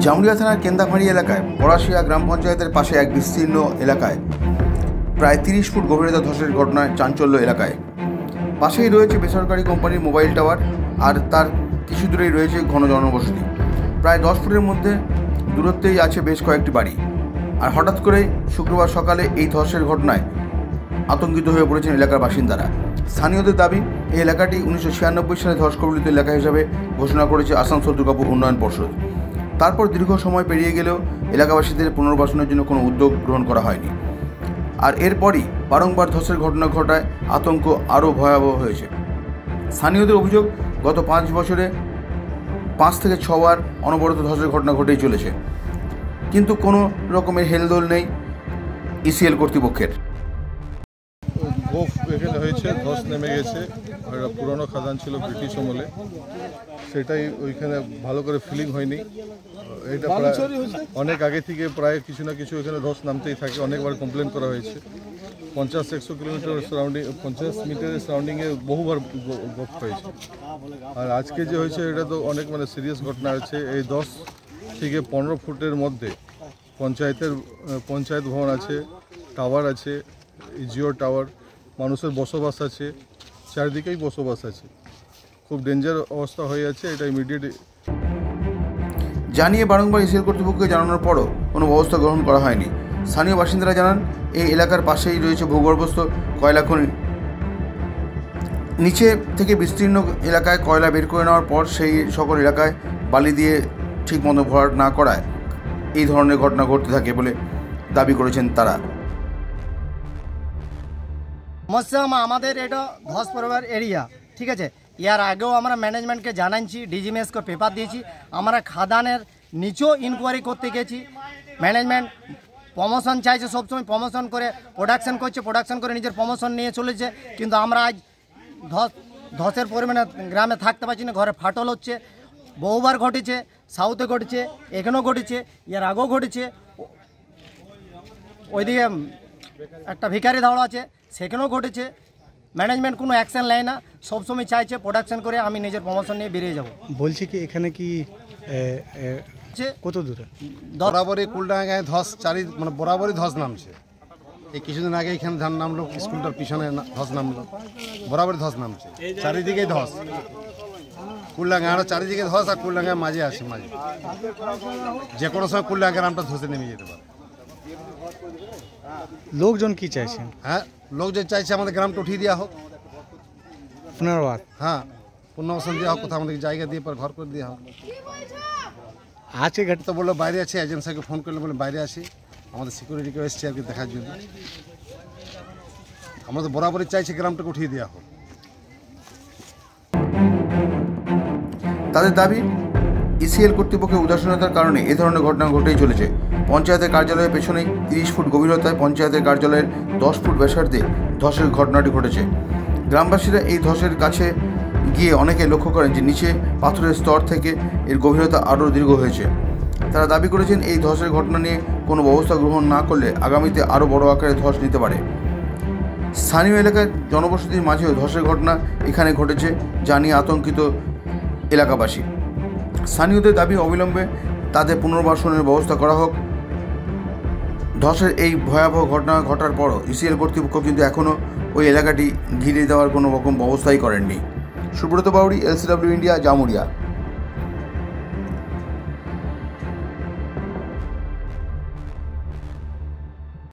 জামুরিয়া থানার কেন্দাফাড়ি এলাকায় পলাশিয়া গ্রাম পঞ্চায়েতের পাশে এক বিস্তীর্ণ এলাকায় প্রায় 30 ফুট গভীরতা ধসের ঘটনায় চাঞ্চল্য এলাকায়। পাশেই রয়েছে বেসরকারি কোম্পানির মোবাইল টাওয়ার, আর তার কিছু দূরেই রয়েছে ঘন জনবসতি। প্রায় 10 ফুটের মধ্যে দূরত্বেই আছে বেশ কয়েকটি বাড়ি। আর হঠাৎ করেই শুক্রবার সকালে এই ধসের ঘটনায় আতঙ্কিত হয়ে পড়েছেন এলাকার বাসিন্দারা। স্থানীয়দের দাবি, এই এলাকাটি 1996 সালে ধস কবলিত এলাকা হিসাবে ঘোষণা করেছে আসানসোল দুর্গাপুর উন্নয়ন পর্ষদ। তারপর দীর্ঘ সময় পেরিয়ে গেলেও এলাকাবাসীদের পুনর্বাসনের জন্য কোনো উদ্যোগ গ্রহণ করা হয়নি। আর এরপরই বারংবার ধসের ঘটনা ঘটায় আতঙ্ক আরও ভয়াবহ হয়েছে। স্থানীয়দের অভিযোগ, গত 5 বছরে 5 থেকে 6 বার অনবরত ধসের ঘটনা ঘটেই চলেছে, কিন্তু কোনো রকমের হেলদোল নেই ইসিএল কর্তৃপক্ষের। গোফ এখানে হয়েছে, ধস নেমে গেছে। একটা পুরনো খাদান ছিল ব্রিটিশ আমলে, সেটাই ওইখানে ভালো করে ফিলিং হয়নি। এটা প্রায় অনেক আগে থেকে প্রায় কিছু না কিছু এখানে ধস নামতেই থাকে। অনেকবার কমপ্লেন করা হয়েছে। 50-100 কিলোমিটার সারাউন্ডিং, 50 মিটারের সারাউন্ডিংয়ে বহুবার গোফ হয়েছে। আর আজকে যে হয়েছে এটা তো অনেক সিরিয়াস ঘটনা আছে। এই 10 থেকে 15 ফুটের মধ্যে পঞ্চায়েত ভবন আছে, টাওয়ার আছে, জিও টাওয়ার, মানুষের বসবাস আছে, চারিদিকেই বসবাস আছে। খুব ডেঞ্জার অবস্থা হয়ে আছে। এটা ইমিডিয়েট জানিয়ে বারংবার ইসিএল কর্তৃপক্ষকে জানানোর পরও কোনো ব্যবস্থা গ্রহণ করা হয়নি। স্থানীয় বাসিন্দারা জানান, এই এলাকার পাশেই রয়েছে ভূগর্ভস্থ কয়লা খনি। নিচে থেকে বিস্তীর্ণ এলাকায় কয়লা বের করে নেওয়ার পর সেই সকল এলাকায় বালি দিয়ে ঠিকমতো ভরাট না করায় এই ধরনের ঘটনা ঘটতে থাকে বলে দাবি করেছেন তারা। সমস্যা আমাদের এটা ধস পরিবার এরিয়া, ঠিক আছে। ইয়ার আগেও আমরা ম্যানেজমেন্টকে জানাচ্ছি, ডিজিএমএসকে পেপার দিয়েছি। আমরা খাদানের নিচেও ইনকোয়ারি করতে গেছি। ম্যানেজমেন্ট প্রমোশন চাইছে, সবসময় প্রমোশন করে প্রোডাকশন করছে, প্রোডাকশন করে নিজের প্রমোশন নিয়ে চলেছে। কিন্তু আমরা আজ ধসের পরিমাণে গ্রামে থাকতে পারছি না। ঘরে ফাটল হচ্ছে, বহুবার ঘটেছে, সাউথে ঘটেছে, এখানেও ঘটেছে, ইয়ার আগেও ঘটেছে। ওইদিকে একটা ভিখারি ধাওয়া আছে, সেখানেও ঘটেছে। ম্যানেজমেন্ট কোনো অ্যাকশন নেয় না, সবসময় চাইছে প্রোডাকশন করে আমি নিজের প্রমোশন নিয়ে বেরিয়ে যাব। বলছি কি এখানে কি কত দূরে? বরাবরই কুলডাঙ্গায় ধস বরাবরই ধস নামছে। এই কিছুদিন আগে এখানে ধান নামলো, স্কুলটার পিছনে ধস নামলো, বরাবরই ধস নামছে। চারিদিকেই ধস, কুলডাঙ্গা আরও চারিদিকে ধস, আর কুলডাঙ্গায় মাঝে আসে। মাঝে যে কোনো সময় কুলডাঙ্গা গ্রামটা ধসে নেমে যেতে পারে। লোকজন কি চাইছেন? হ্যাঁ, লোকজন চাইছে আমাদের গ্রামটা উঠিয়ে দেওয়া হোক, পুনর্বাস। হ্যাঁ, পুনর্বাসন দেওয়া হোক, কোথাও আমাদের জায়গা দিয়ে পর ঘর করে দেওয়া হোক। আজকে তো বললো বাইরে আছে, এজেন্ট সাহেবকে ফোন করলে বলে বাইরে আসি, আমাদের সিকিউরিটিকে এসছে আর কি দেখার জন্য। আমরা তো বরাবরই চাইছি গ্রামটাকে উঠিয়ে দেওয়া হোক। তাদের দাবি, ইসিএল কর্তৃপক্ষের উদাসীনতার কারণে এ ধরনের ঘটনা ঘটেই চলেছে। পঞ্চায়েতের কার্যালয়ের পেছনেই 30 ফুট গভীরতায় পঞ্চায়েতের কার্যালয়ের 10 ফুট ব্যাসার্ধে ধসের ঘটনাটি ঘটেছে। গ্রামবাসীরা এই ধসের কাছে গিয়ে অনেকে লক্ষ্য করেন যে নিচে পাথরের স্তর থেকে এর গভীরতা আরও দীর্ঘ হয়েছে। তারা দাবি করেছেন, এই ধসের ঘটনা নিয়ে কোনো ব্যবস্থা গ্রহণ না করলে আগামীতে আরও বড় আকারে ধস নিতে পারে। স্থানীয় এলাকায় জনবসতির মাঝেও ধসের ঘটনা এখানে ঘটেছে, যা নিয়ে আতঙ্কিত এলাকাবাসী। স্থানীয়দের দাবি, অবিলম্বে তাদের পুনর্বাসনের ব্যবস্থা করা হোক। ধসের এই ভয়াবহ ঘটনা ঘটার পরও ইসিএল কর্তৃপক্ষ কিন্তু এখনও ওই এলাকাটি ঘিরে দেওয়ার কোনো রকম ব্যবস্থাই করেননি। Subrata Bauri, LCW India, Jamuria.